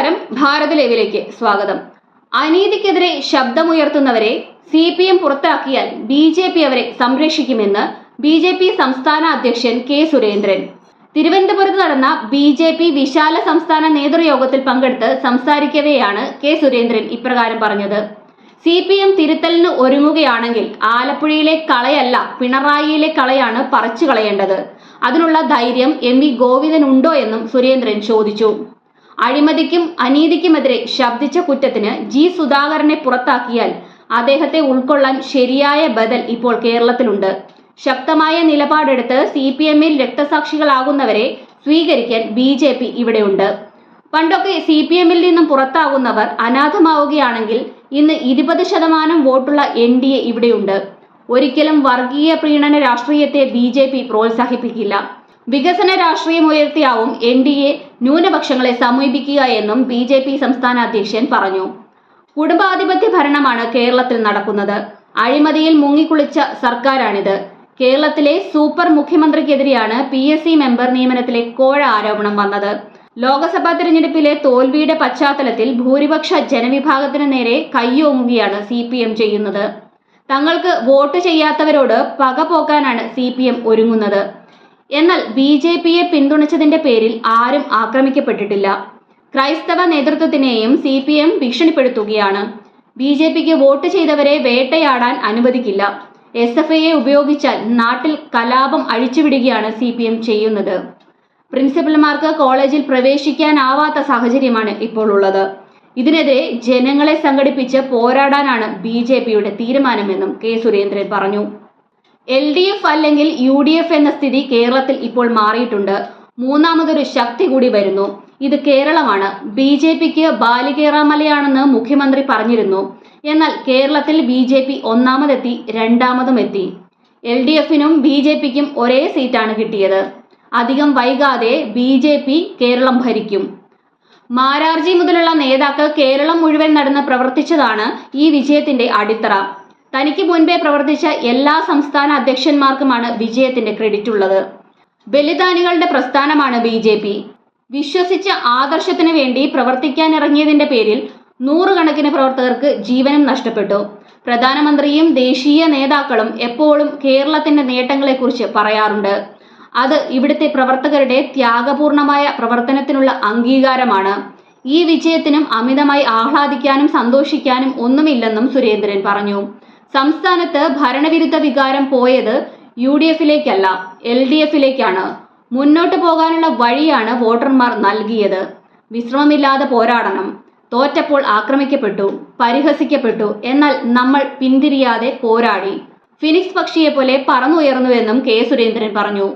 നമസ്കാരം, ഭാരത് ലൈവിലേക്ക് സ്വാഗതം. അനീതിക്കെതിരെ ശബ്ദമുയർത്തുന്നവരെ CPM പുറത്താക്കിയാൽ BJP അവരെ സംരക്ഷിക്കുമെന്ന് BJP സംസ്ഥാന അധ്യക്ഷൻ K. സുരേന്ദ്രൻ. തിരുവനന്തപുരത്ത് നടന്ന BJP വിശാല സംസ്ഥാന നേതൃയോഗത്തിൽ പങ്കെടുത്ത് സംസാരിക്കവെയാണ് K. സുരേന്ദ്രൻ ഇപ്രകാരം പറഞ്ഞത്. CPM തിരുത്തലിന് ഒരുങ്ങുകയാണെങ്കിൽ ആലപ്പുഴയിലെ കളയല്ല, പിണറായിയിലെ കളയാണ് പറിച്ചു കളയേണ്ടത്. അതിനുള്ള ധൈര്യം MV ഗോവിന്ദൻ ഉണ്ടോ എന്നും സുരേന്ദ്രൻ ചോദിച്ചു. അഴിമതിക്കും അനീതിക്കുമെതിരെ ശബ്ദിച്ച കുറ്റത്തിന് G. സുധാകരനെ പുറത്താക്കിയാൽ അദ്ദേഹത്തെ ഉൾക്കൊള്ളാൻ ശരിയായ ബദൽ ഇപ്പോൾ കേരളത്തിലുണ്ട്. ശക്തമായ നിലപാടെടുത്ത് CPM-ൽ രക്തസാക്ഷികളാകുന്നവരെ സ്വീകരിക്കാൻ BJP ഇവിടെയുണ്ട്. പണ്ടൊക്കെ CPM-ൽ നിന്നും പുറത്താകുന്നവർ അനാഥമാവുകയാണെങ്കിൽ ഇന്ന് 20% വോട്ടുള്ള NDA ഇവിടെയുണ്ട്. ഒരിക്കലും വർഗീയ പ്രീണന രാഷ്ട്രീയത്തെ BJP പ്രോത്സാഹിപ്പിക്കില്ല. വികസന രാഷ്ട്രീയം ഉയർത്തിയാവും NDA ന്യൂനപക്ഷങ്ങളെ സമീപിക്കുക എന്നും BJP സംസ്ഥാന അധ്യക്ഷൻ പറഞ്ഞു. കുടുംബാധിപത്യ ഭരണമാണ് കേരളത്തിൽ നടക്കുന്നത്. അഴിമതിയിൽ മുങ്ങിക്കുളിച്ച സർക്കാരാണിത്. കേരളത്തിലെ സൂപ്പർ മുഖ്യമന്ത്രിക്കെതിരെയാണ് PSC മെമ്പർ നിയമനത്തിലെ കോഴ ആരോപണം വന്നത്. ലോക്സഭാ തിരഞ്ഞെടുപ്പിലെ തോൽവിയുടെ പശ്ചാത്തലത്തിൽ ഭൂരിപക്ഷ ജനവിഭാഗത്തിന് നേരെ കയ്യോങ്ങുകയാണ് CPM ചെയ്യുന്നത്. തങ്ങൾക്ക് വോട്ട് ചെയ്യാത്തവരോട് പക പോക്കാനാണ് CPM ഒരുങ്ങുന്നത്. എന്നാൽ BJPയെ പിന്തുണച്ചതിന്റെ പേരിൽ ആരും ആക്രമിക്കപ്പെട്ടിട്ടില്ല. ക്രൈസ്തവ നേതൃത്വത്തിനെയും CPM ഭീഷണിപ്പെടുത്തുകയാണ്. BJPക്ക് വോട്ട് ചെയ്തവരെ വേട്ടയാടാൻ അനുവദിക്കില്ല. SFIയെ ഉപയോഗിച്ചാൽ നാട്ടിൽ കലാപം അഴിച്ചുവിടുകയാണ് CPM ചെയ്യുന്നത്. പ്രിൻസിപ്പൽമാർക്ക് കോളേജിൽ പ്രവേശിക്കാനാവാത്ത സാഹചര്യമാണ് ഇപ്പോൾ ഉള്ളത്. ഇതിനെതിരെ ജനങ്ങളെ സംഘടിപ്പിച്ച് പോരാടാനാണ് BJPയുടെ തീരുമാനമെന്നും K. സുരേന്ദ്രൻ പറഞ്ഞു. LDF അല്ലെങ്കിൽ UDF എന്ന സ്ഥിതി കേരളത്തിൽ ഇപ്പോൾ മാറിയിട്ടുണ്ട്. മൂന്നാമതൊരു ശക്തി കൂടി വരുന്നു. ഇത് കേരളമാണ്. BJPക്ക് ബാലികേറാമലയാണെന്ന് മുഖ്യമന്ത്രി പറഞ്ഞിരുന്നു. എന്നാൽ കേരളത്തിൽ BJP ഒന്നാമതെത്തി, രണ്ടാമതും എത്തി. LDFനും BJPക്കും ഒരേ സീറ്റാണ് കിട്ടിയത്. അധികം വൈകാതെ BJP കേരളം ഭരിക്കും. മാരാർജി മുതലുള്ള നേതാക്കൾ കേരളം മുഴുവൻ നടന്ന് പ്രവർത്തിച്ചതാണ് ഈ വിജയത്തിന്റെ അടിത്തറ. തനിക്ക് മുൻപേ പ്രവർത്തിച്ച എല്ലാ സംസ്ഥാന അധ്യക്ഷന്മാർക്കുമാണ് വിജയത്തിന്റെ ക്രെഡിറ്റ് ഉള്ളത്. ബലിദാനികളുടെ പ്രസ്ഥാനമാണ് BJP. വിശ്വസിച്ച ആദർശത്തിന് വേണ്ടി പ്രവർത്തിക്കാനിറങ്ങിയതിന്റെ പേരിൽ നൂറുകണക്കിന് പ്രവർത്തകർക്ക് ജീവനും നഷ്ടപ്പെട്ടു. പ്രധാനമന്ത്രിയും ദേശീയ നേതാക്കളും എപ്പോഴും കേരളത്തിന്റെ നേട്ടങ്ങളെക്കുറിച്ച് പറയാറുണ്ട്. അത് ഇവിടുത്തെ പ്രവർത്തകരുടെ ത്യാഗപൂർണമായ പ്രവർത്തനത്തിനുള്ള അംഗീകാരമാണ്. ഈ വിജയത്തിനും അമിതമായി ആഹ്ലാദിക്കാനും സന്തോഷിക്കാനും ഒന്നുമില്ലെന്നും സുരേന്ദ്രൻ പറഞ്ഞു. സംസ്ഥാനത്ത് ഭരണവിരുദ്ധ വികാരം പോയത് UDFിലേക്കല്ല, LDFിലേക്കാണ്. മുന്നോട്ട് പോകാനുള്ള വഴിയാണ് വോട്ടർമാർ നൽകിയത്. വിശ്രമമില്ലാതെ പോരാടണം. തോറ്റപ്പോൾ ആക്രമിക്കപ്പെട്ടു, പരിഹസിക്കപ്പെട്ടു. എന്നാൽ നമ്മൾ പിന്തിരിയാതെ പോരാടി. ഫിനിക്സ് പക്ഷിയെ പോലെ പറന്നുയർന്നുവെന്നും K. സുരേന്ദ്രൻ പറഞ്ഞു.